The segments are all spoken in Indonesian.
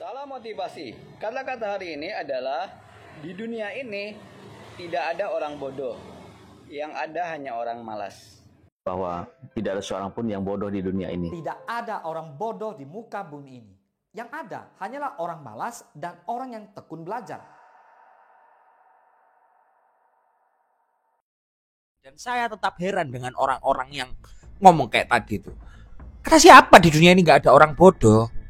Salam motivasi. Kata-kata hari ini adalah di dunia ini tidak ada orang bodoh. Yang ada hanya orang malas. Bahwa tidak ada seorang pun yang bodoh di dunia ini. Tidak ada orang bodoh di muka bumi ini. Yang ada hanyalah orang malas dan orang yang tekun belajar. Dan saya tetap heran dengan orang-orang yang ngomong kayak tadi itu. Kata siapa di dunia ini gak ada orang bodoh?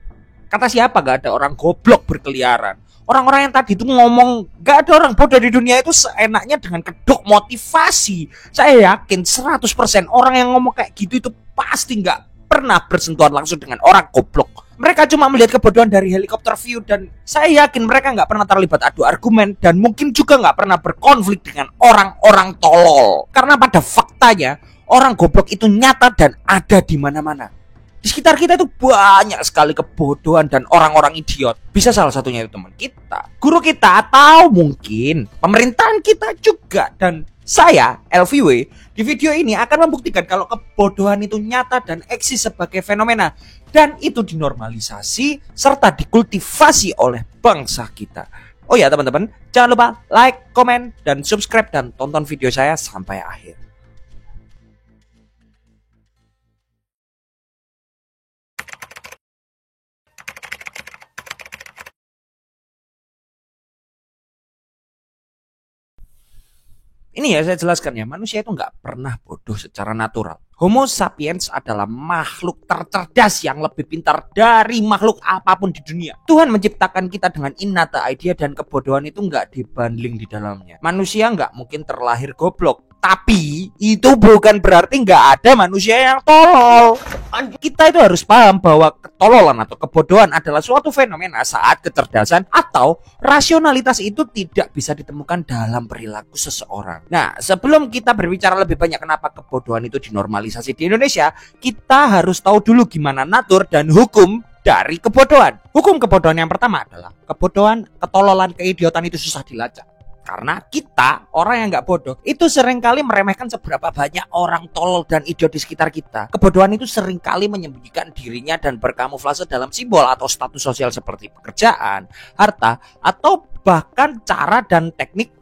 Kata siapa gak ada orang goblok berkeliaran? Orang-orang yang tadi itu ngomong gak ada orang bodoh di dunia itu seenaknya dengan kedok motivasi. Saya yakin 100% orang yang ngomong kayak gitu itu pasti gak pernah bersentuhan langsung dengan orang goblok. Mereka cuma melihat kebodohan dari helikopter view. Dan saya yakin mereka gak pernah terlibat adu argumen. Dan mungkin juga gak pernah berkonflik dengan orang-orang tolol. Karena pada faktanya orang goblok itu nyata dan ada di mana-mana. Di sekitar kita itu banyak sekali kebodohan dan orang-orang idiot. Bisa salah satunya itu teman kita, guru kita, atau mungkin pemerintahan kita juga. Dan saya, LVW, di video ini akan membuktikan kalau kebodohan itu nyata dan eksis sebagai fenomena. Dan itu dinormalisasi serta dikultivasi oleh bangsa kita. Oh ya teman-teman, jangan lupa like, komen, dan subscribe. Dan tonton video saya sampai akhir. Ini ya saya jelaskan ya, manusia itu nggak pernah bodoh secara natural. Homo sapiens adalah makhluk tercerdas yang lebih pintar dari makhluk apapun di dunia. Tuhan menciptakan kita dengan innata idea dan kebodohan itu nggak dibanding di dalamnya. Manusia nggak mungkin terlahir goblok. Tapi itu bukan berarti nggak ada manusia yang tolol. Kita itu harus paham bahwa ketololan atau kebodohan adalah suatu fenomena saat kecerdasan atau rasionalitas itu tidak bisa ditemukan dalam perilaku seseorang. Nah, sebelum kita berbicara lebih banyak kenapa kebodohan itu dinormalisasi di Indonesia, kita harus tahu dulu gimana natur dan hukum dari kebodohan. Hukum kebodohan yang pertama adalah kebodohan, ketololan, keidiotan itu susah dilacak. Karena kita, orang yang nggak bodoh, itu seringkali meremehkan seberapa banyak orang tolol dan idiot di sekitar kita. Kebodohan itu seringkali menyembunyikan dirinya dan berkamuflase dalam simbol atau status sosial seperti pekerjaan, harta, atau bahkan cara dan teknik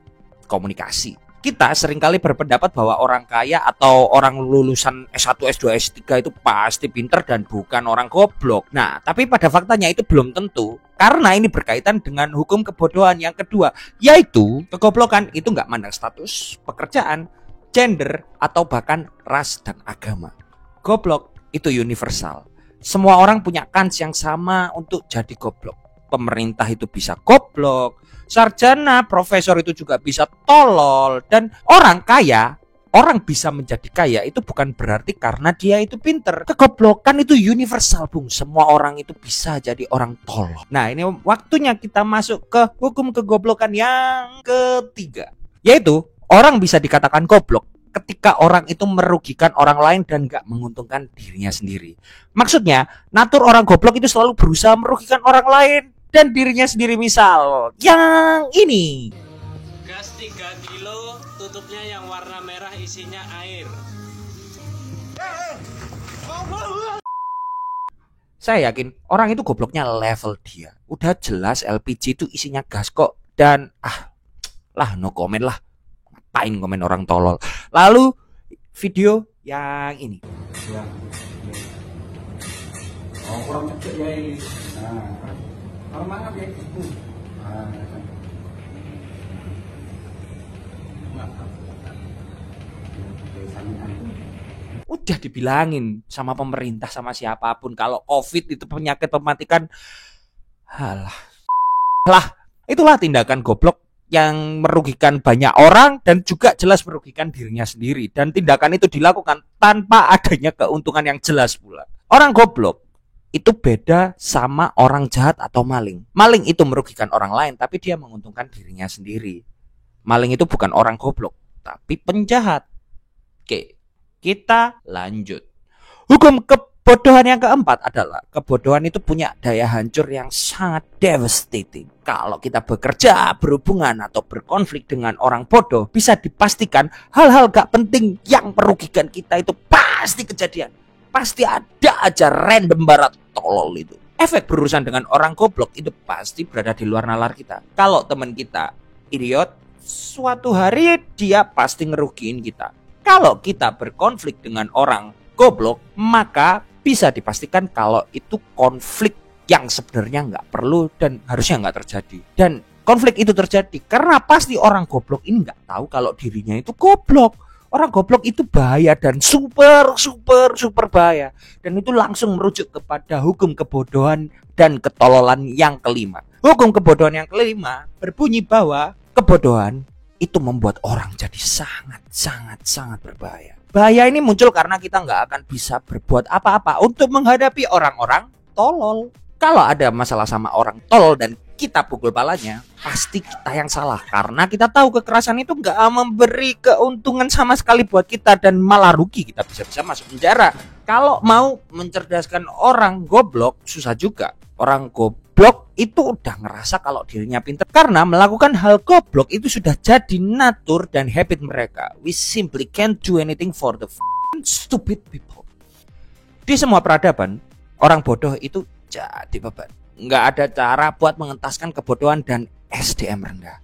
komunikasi. Kita seringkali berpendapat bahwa orang kaya atau orang lulusan S1, S2, S3 itu pasti pinter dan bukan orang goblok. Nah, tapi pada faktanya itu belum tentu. Karena ini berkaitan dengan hukum kebodohan yang kedua, yaitu kegoblokan itu nggak mandang status, pekerjaan, gender, atau bahkan ras dan agama. Goblok itu universal. Semua orang punya kans yang sama untuk jadi goblok. Pemerintah itu bisa goblok, sarjana, profesor itu juga bisa tolol. Dan orang kaya, orang bisa menjadi kaya itu bukan berarti karena dia itu pinter. Kegoblokan itu universal, Bung. Semua orang itu bisa jadi orang tolol. Nah, ini waktunya kita masuk ke hukum kegoblokan yang ketiga, yaitu orang bisa dikatakan goblok ketika orang itu merugikan orang lain dan gak menguntungkan dirinya sendiri. Maksudnya, natur orang goblok itu selalu berusaha merugikan orang lain dan dirinya sendiri. Misal yang ini, gas 3 kilo, tutupnya yang warna merah, isinya air. Saya yakin orang itu gobloknya level dia. Udah jelas LPG itu isinya gas kok. Dan no comment lah. Ngapain komen orang tolol. Lalu video yang ini. Oh, kurang cek ya ini. Nah, mana ya? Udah dibilangin sama pemerintah sama siapapun kalau COVID itu penyakit mematikan. Itulah tindakan goblok yang merugikan banyak orang dan juga jelas merugikan dirinya sendiri. Dan tindakan itu dilakukan tanpa adanya keuntungan yang jelas pula. Orang goblok itu beda sama orang jahat atau maling. Maling itu merugikan orang lain tapi dia menguntungkan dirinya sendiri. Maling itu bukan orang goblok tapi penjahat. Oke, kita lanjut. Hukum kebodohan yang keempat adalah kebodohan itu punya daya hancur yang sangat devastating. Kalau kita bekerja, berhubungan, atau berkonflik dengan orang bodoh, bisa dipastikan hal-hal gak penting yang merugikan kita itu pasti kejadian. Pasti ada aja random barat tolol itu. efek berurusan dengan orang goblok itu pasti berada di luar nalar kita. Kalau teman kita idiot, suatu hari dia pasti ngerugiin kita. Kalau kita berkonflik dengan orang goblok, maka bisa dipastikan kalau itu konflik yang sebenarnya nggak perlu dan harusnya nggak terjadi. Dan konflik itu terjadi karena pasti orang goblok ini nggak tahu kalau dirinya itu goblok. Orang goblok itu bahaya dan super bahaya. Dan itu langsung merujuk kepada hukum kebodohan dan ketololan yang kelima. Hukum kebodohan yang kelima berbunyi bahwa kebodohan itu membuat orang jadi sangat berbahaya. Bahaya ini muncul karena kita nggak akan bisa berbuat apa-apa untuk menghadapi orang-orang tolol. Kalau ada masalah sama orang tolol dan kita pukul palanya, pasti kita yang salah. Karena kita tahu kekerasan itu nggak memberi keuntungan sama sekali buat kita dan malah rugi. Kita bisa masuk penjara. Kalau mau mencerdaskan orang goblok, susah juga. Orang goblok itu udah ngerasa kalau dirinya pintar. Karena melakukan hal goblok itu sudah jadi natur dan habit mereka. We simply can't do anything for the stupid people. Di semua peradaban, orang bodoh itu jadi beban. Nggak ada cara buat mengentaskan kebodohan dan SDM rendah.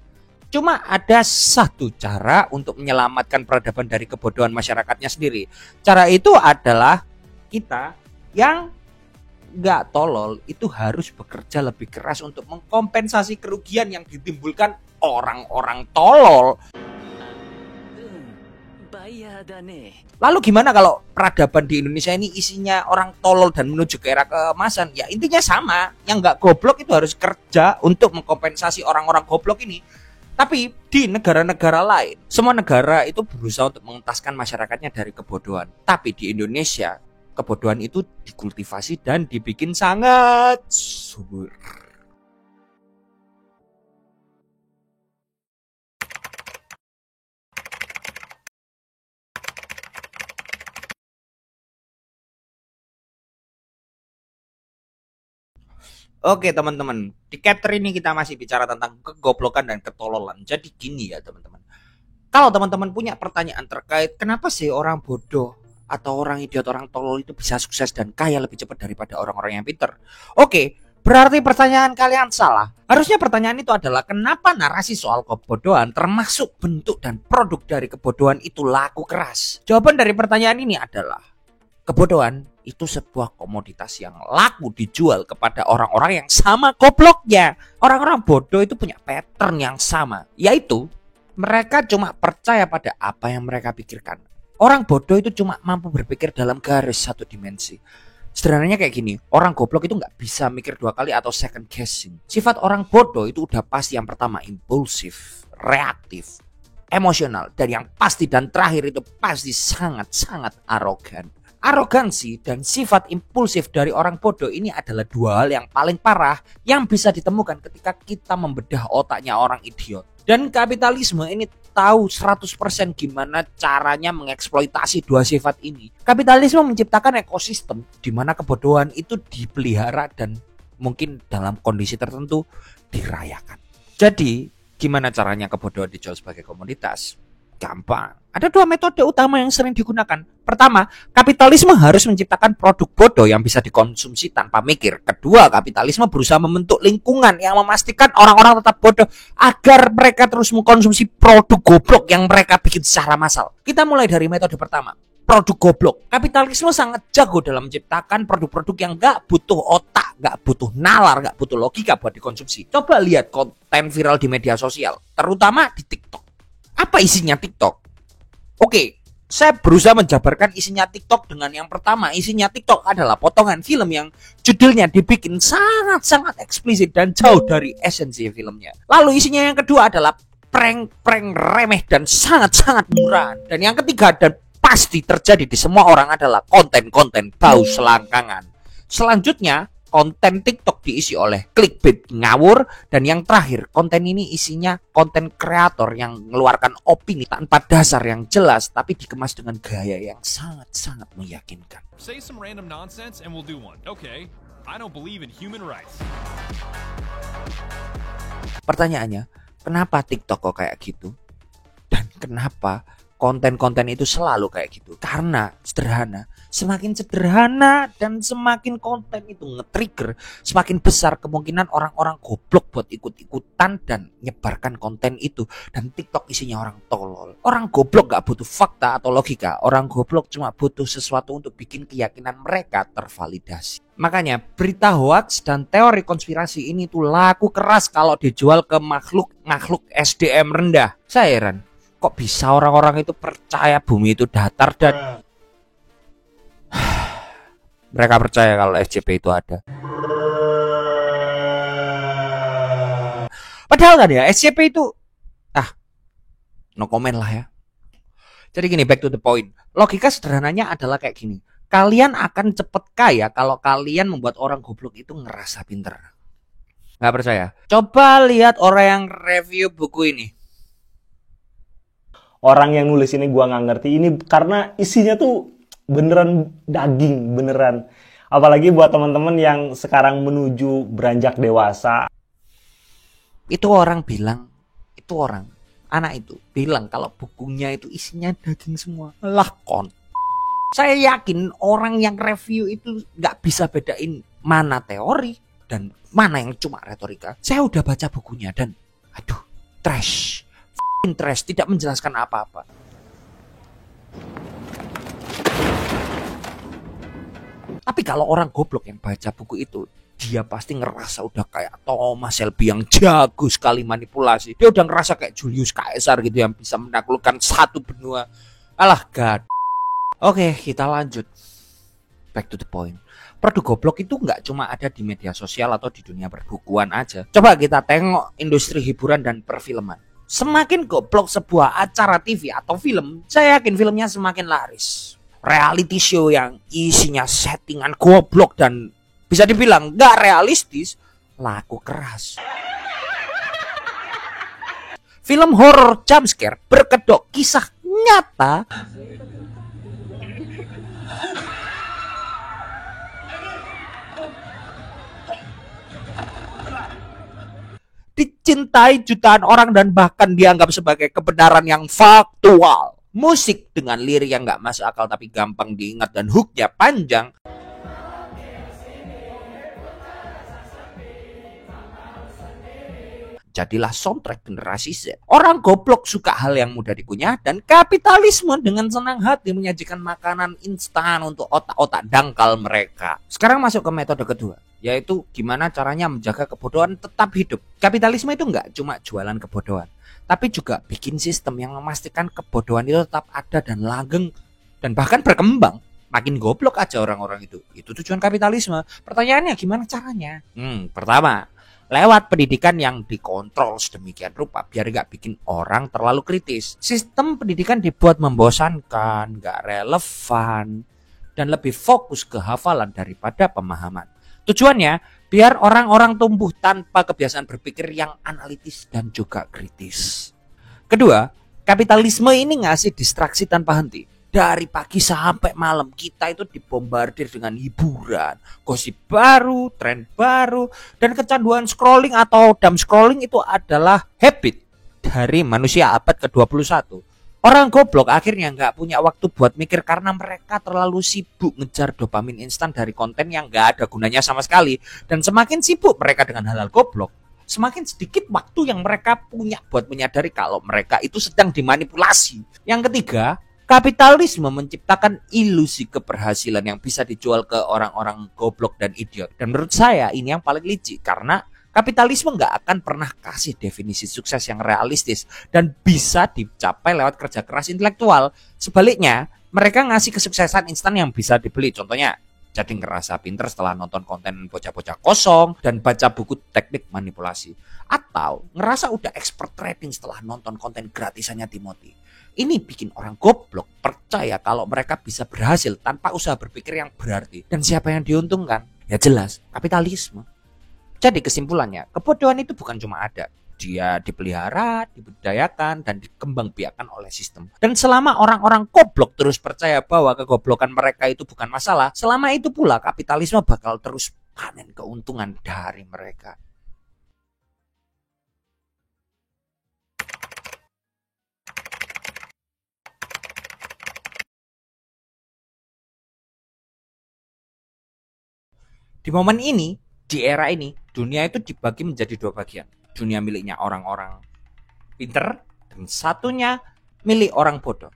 Cuma ada satu cara untuk menyelamatkan peradaban dari kebodohan masyarakatnya sendiri. Cara itu adalah kita yang nggak tolol itu harus bekerja lebih keras untuk mengkompensasi kerugian yang ditimbulkan orang-orang tolol. Lalu gimana kalau peradaban di Indonesia ini isinya orang tolol dan menuju ke era keemasan? Ya intinya sama, yang nggak goblok itu harus kerja untuk mengkompensasi orang-orang goblok ini. Tapi di negara-negara lain, semua negara itu berusaha untuk mengentaskan masyarakatnya dari kebodohan. Tapi di Indonesia, kebodohan itu dikultivasi dan dibikin sangat subur. Oke teman-teman, di chapter ini kita masih bicara tentang kegoblokan dan ketololan. Jadi gini ya teman-teman, kalau teman-teman punya pertanyaan terkait kenapa sih orang bodoh atau orang idiot, orang tolol itu bisa sukses dan kaya lebih cepat daripada orang-orang yang pintar? Oke, berarti pertanyaan kalian salah. Harusnya pertanyaan itu adalah kenapa narasi soal kebodohan termasuk bentuk dan produk dari kebodohan itu laku keras? Jawaban dari pertanyaan ini adalah kebodohan itu sebuah komoditas yang laku dijual kepada orang-orang yang sama gobloknya. Orang-orang bodoh itu punya pattern yang sama, yaitu mereka cuma percaya pada apa yang mereka pikirkan. Orang bodoh itu cuma mampu berpikir dalam garis satu dimensi. Sederhananya kayak gini, orang goblok itu nggak bisa mikir dua kali atau second guessing. Sifat orang bodoh itu udah pasti yang pertama impulsif, reaktif, emosional, dan yang pasti dan terakhir itu pasti sangat arogan. Arogansi dan sifat impulsif dari orang bodoh ini adalah dua hal yang paling parah yang bisa ditemukan ketika kita membedah otaknya orang idiot. Dan kapitalisme ini tahu 100% gimana caranya mengeksploitasi dua sifat ini. Kapitalisme menciptakan ekosistem di mana kebodohan itu dipelihara dan mungkin dalam kondisi tertentu dirayakan. Jadi, gimana caranya kebodohan dijual sebagai komoditas? Gampang. Ada dua metode utama yang sering digunakan. Pertama, kapitalisme harus menciptakan produk bodoh yang bisa dikonsumsi tanpa mikir. Kedua, kapitalisme berusaha membentuk lingkungan yang memastikan orang-orang tetap bodoh agar mereka terus mengkonsumsi produk goblok yang mereka bikin secara massal. Kita mulai dari metode pertama, produk goblok. Kapitalisme sangat jago dalam menciptakan produk-produk yang gak butuh otak, gak butuh nalar, gak butuh logika buat dikonsumsi. Coba lihat konten viral di media sosial, terutama di TikTok. Apa isinya TikTok? Oke, saya berusaha menjabarkan isinya TikTok dengan yang pertama. Isinya TikTok adalah potongan film yang judulnya dibikin sangat eksplisit dan jauh dari esensi filmnya. Lalu isinya yang kedua adalah prank remeh dan sangat murah. Dan yang ketiga dan pasti terjadi di semua orang adalah konten-konten bau selangkangan. Selanjutnya, konten TikTok diisi oleh clickbait ngawur. Dan yang terakhir, konten ini isinya konten kreator yang mengeluarkan opini tanpa dasar yang jelas, tapi dikemas dengan gaya yang sangat meyakinkan. Say some random nonsense and we'll do one. Okay, I don't believe in human rights. Pertanyaannya, kenapa TikTok kok kayak gitu? Dan kenapa konten-konten itu selalu kayak gitu. Karena sederhana. Semakin sederhana dan semakin konten itu nge-trigger, semakin besar kemungkinan orang-orang goblok buat ikut-ikutan dan nyebarkan konten itu. Dan TikTok isinya orang tolol. Orang goblok gak butuh fakta atau logika. Orang goblok cuma butuh sesuatu untuk bikin keyakinan mereka tervalidasi. Makanya berita hoax dan teori konspirasi ini tuh laku keras kalau dijual ke makhluk SDM rendah. Saya heran, kok bisa orang-orang itu percaya bumi itu datar dan mereka percaya kalau SCP itu ada. Padahal kan ya SCP itu no comment lah ya. Jadi gini, back to the point. Logika sederhananya adalah kayak gini. Kalian akan cepet kaya kalau kalian membuat orang goblok itu ngerasa pinter. Gak percaya? Coba lihat orang yang review buku ini. Orang yang nulis ini gua nggak ngerti ini karena isinya tuh beneran daging, beneran. Apalagi buat teman-teman yang sekarang menuju beranjak dewasa. Anak itu bilang kalau bukunya itu isinya daging semua. Lah kon. Saya yakin orang yang review itu nggak bisa bedain mana teori dan mana yang cuma retorika. Saya udah baca bukunya dan aduh, trash, tidak menjelaskan apa-apa. Tapi kalau orang goblok yang baca buku itu, dia pasti ngerasa udah kayak Thomas Shelby yang jago sekali manipulasi. Dia udah ngerasa kayak Julius Caesar gitu yang bisa menaklukkan satu benua. Alah god. Oke, kita lanjut. Back to the point. Produk goblok itu nggak cuma ada di media sosial atau di dunia perbukuan aja. Coba kita tengok industri hiburan dan perfilman. Semakin goblok sebuah acara TV atau film, saya yakin filmnya semakin laris. Reality show yang isinya settingan goblok dan bisa dibilang gak realistis, laku keras. Film horor jumpscare berkedok kisah nyata dicintai jutaan orang dan bahkan dianggap sebagai kebenaran yang faktual. Musik dengan lirik yang gak masuk akal tapi gampang diingat dan hooknya panjang. Jadilah soundtrack generasi Z. Orang goblok suka hal yang mudah dikunyah dan kapitalisme dengan senang hati menyajikan makanan instan untuk otak-otak dangkal mereka. Sekarang masuk ke metode kedua, yaitu gimana caranya menjaga kebodohan tetap hidup. Kapitalisme itu nggak cuma jualan kebodohan, tapi juga bikin sistem yang memastikan kebodohan itu tetap ada dan langgeng dan bahkan berkembang. Makin goblok aja orang-orang itu. Itu tujuan kapitalisme. Pertanyaannya gimana caranya? Pertama, lewat pendidikan yang dikontrol sedemikian rupa biar gak bikin orang terlalu kritis. Sistem pendidikan dibuat membosankan, gak relevan, dan lebih fokus ke hafalan daripada pemahaman. Tujuannya biar orang-orang tumbuh tanpa kebiasaan berpikir yang analitis dan juga kritis. Kedua, kapitalisme ini ngasih distraksi tanpa henti. Dari pagi sampai malam kita itu dibombardir dengan hiburan, gosip baru, tren baru, dan kecanduan scrolling atau dumb scrolling itu adalah habit dari manusia abad ke-21. Orang goblok akhirnya nggak punya waktu buat mikir karena mereka terlalu sibuk ngejar dopamin instan dari konten yang nggak ada gunanya sama sekali. Dan semakin sibuk mereka dengan hal-hal goblok, semakin sedikit waktu yang mereka punya buat menyadari kalau mereka itu sedang dimanipulasi. Yang ketiga, kapitalisme menciptakan ilusi keberhasilan yang bisa dijual ke orang-orang goblok dan idiot. Dan menurut saya ini yang paling licik karena kapitalisme nggak akan pernah kasih definisi sukses yang realistis dan bisa dicapai lewat kerja keras intelektual. Sebaliknya, mereka ngasih kesuksesan instan yang bisa dibeli. Contohnya, jadi ngerasa pinter setelah nonton konten bocah-bocah kosong dan baca buku teknik manipulasi. Atau ngerasa udah expert trading setelah nonton konten gratisannya Timothy. Ini bikin orang goblok percaya kalau mereka bisa berhasil tanpa usaha berpikir yang berarti. Dan siapa yang diuntungkan? Ya jelas, kapitalisme. Jadi kesimpulannya, kebodohan itu bukan cuma ada. Dia dipelihara, dibudidayakan, dan dikembangbiakan oleh sistem. Dan selama orang-orang goblok terus percaya bahwa kegoblokan mereka itu bukan masalah, selama itu pula kapitalisme bakal terus panen keuntungan dari mereka. Di momen ini, di era ini, dunia itu dibagi menjadi dua bagian. Dunia miliknya orang-orang pinter dan satunya milik orang bodoh.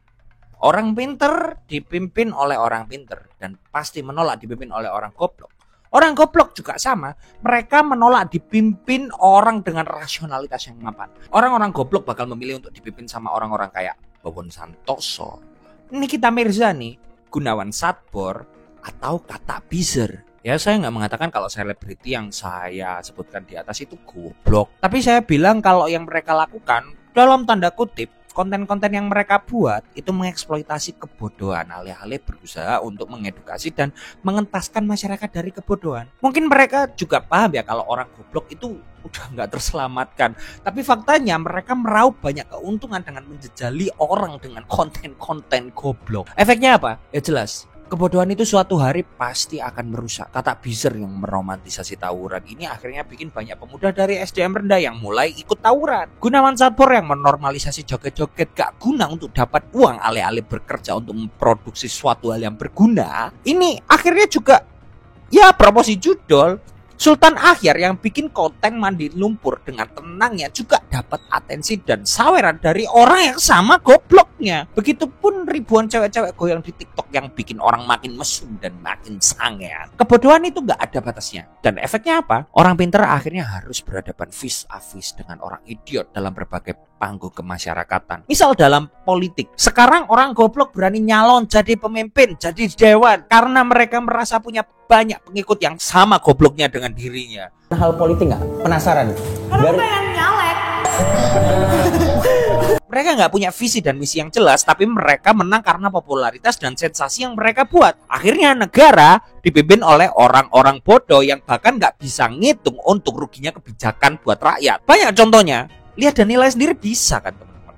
Orang pinter dipimpin oleh orang pinter dan pasti menolak dipimpin oleh orang goblok. Orang goblok juga sama, mereka menolak dipimpin orang dengan rasionalitas yang mapan. Orang-orang goblok bakal memilih untuk dipimpin sama orang-orang kayak Wawon Santoso, Nikita Mirzani, Gunawan Satbor, atau Kata Bizer. Ya, saya nggak mengatakan kalau selebriti yang saya sebutkan di atas itu goblok. Tapi saya bilang kalau yang mereka lakukan, dalam tanda kutip, konten-konten yang mereka buat itu mengeksploitasi kebodohan, alih-alih berusaha untuk mengedukasi dan mengentaskan masyarakat dari kebodohan. Mungkin mereka juga paham ya kalau orang goblok itu udah nggak terselamatkan. Tapi faktanya mereka meraup banyak keuntungan dengan menjejali orang dengan konten-konten goblok. Efeknya apa? Ya jelas. Kebodohan itu suatu hari pasti akan merusak. Kata Bizer yang meromantisasi tawuran ini akhirnya bikin banyak pemuda dari SDM rendah yang mulai ikut tawuran. Gunawan Satbor yang menormalisasi joget-joget gak guna untuk dapat uang alih-alih bekerja untuk memproduksi suatu hal yang berguna. Ini akhirnya juga ya promosi judul. Sultan Akhyar yang bikin konten mandi lumpur dengan tenangnya juga dapat atensi dan saweran dari orang yang sama gobloknya. Begitupun ribuan cewek-cewek goyang di TikTok yang bikin orang makin mesum dan makin sangean. Kebodohan itu gak ada batasnya. Dan efeknya apa? Orang pintar akhirnya harus berhadapan face to face dengan orang idiot dalam berbagai panggung kemasyarakatan. Misal dalam politik. Sekarang orang goblok berani nyalon jadi pemimpin, jadi dewan. Karena mereka merasa punya banyak pengikut yang sama gobloknya dengan dirinya. Hal politik nggak? Penasaran? Pengen nyalek. Mereka nggak punya visi dan misi yang jelas, tapi mereka menang karena popularitas dan sensasi yang mereka buat. Akhirnya negara dipimpin oleh orang-orang bodoh yang bahkan nggak bisa ngitung untuk ruginya kebijakan buat rakyat. Banyak contohnya. Lihat dan nilai sendiri bisa kan teman-teman.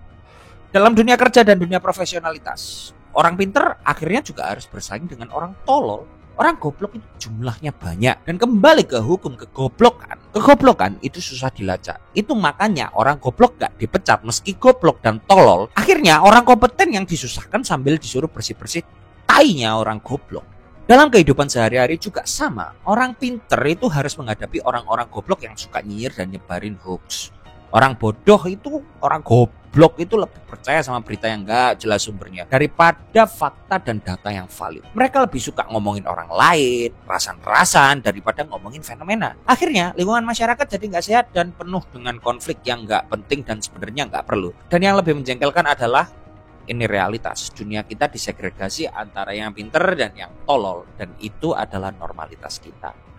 Dalam dunia kerja dan dunia profesionalitas, orang pinter akhirnya juga harus bersaing dengan orang tolol. Orang goblok itu jumlahnya banyak. Dan kembali ke hukum kegoblokan. Kegoblokan itu susah dilacak. Itu makanya orang goblok gak dipecat meski goblok dan tolol. Akhirnya orang kompeten yang disusahkan sambil disuruh bersih-bersih tainya orang goblok. Dalam kehidupan sehari-hari juga sama. Orang pinter itu harus menghadapi orang-orang goblok yang suka nyinyir dan nyebarin hoax. Orang bodoh itu, orang goblok itu lebih percaya sama berita yang gak jelas sumbernya daripada fakta dan data yang valid. Mereka lebih suka ngomongin orang lain, rasan-rasan daripada ngomongin fenomena. Akhirnya lingkungan masyarakat jadi gak sehat dan penuh dengan konflik yang gak penting dan sebenarnya gak perlu. Dan yang lebih menjengkelkan adalah ini realitas. Dunia kita disegregasi antara yang pinter dan yang tolol. Dan itu adalah normalitas kita.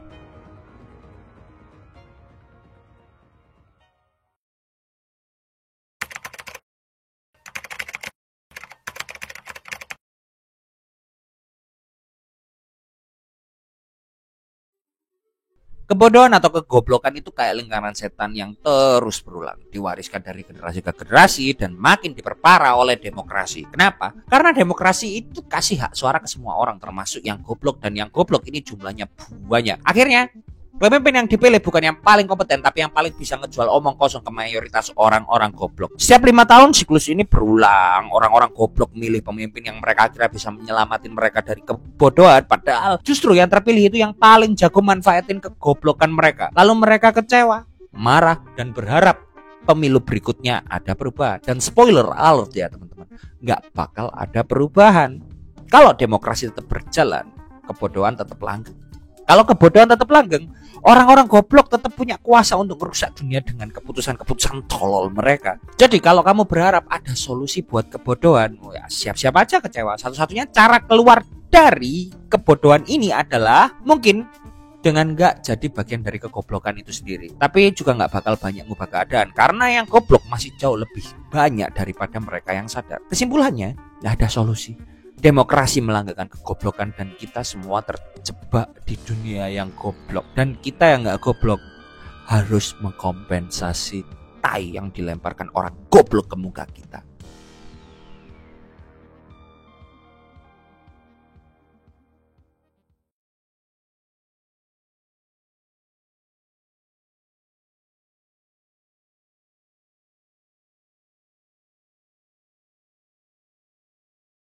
Kebodohan atau kegoblokan itu kayak lingkaran setan yang terus berulang, diwariskan dari generasi ke generasi dan makin diperparah oleh demokrasi. Kenapa? Karena demokrasi itu kasih hak suara ke semua orang, termasuk yang goblok, dan yang goblok ini jumlahnya banyak. Akhirnya pemimpin yang dipilih bukan yang paling kompeten, tapi yang paling bisa ngejual omong kosong ke mayoritas orang-orang goblok. Setiap 5 tahun siklus ini berulang. Orang-orang goblok milih pemimpin yang mereka kira bisa menyelamatin mereka dari kebodohan. Padahal justru yang terpilih itu yang paling jago manfaatin kegoblokan mereka. Lalu mereka kecewa, marah, dan berharap pemilu berikutnya ada perubahan. Dan spoiler alert ya teman-teman, nggak bakal ada perubahan. Kalau demokrasi tetap berjalan, kebodohan tetap langgeng. Kalau kebodohan tetap langgeng, orang-orang goblok tetap punya kuasa untuk merusak dunia dengan keputusan-keputusan tolol mereka. Jadi kalau kamu berharap ada solusi buat kebodohan, ya siap-siap aja kecewa. Satu-satunya cara keluar dari kebodohan ini adalah mungkin dengan gak jadi bagian dari kegoblokan itu sendiri. Tapi juga gak bakal banyak ngubah keadaan, karena yang goblok masih jauh lebih banyak daripada mereka yang sadar. Kesimpulannya, gak ada solusi. Demokrasi melanggengkan kegoblokan dan kita semua terjebak di dunia yang goblok. Dan kita yang gak goblok harus mengkompensasi tai yang dilemparkan orang goblok ke muka kita.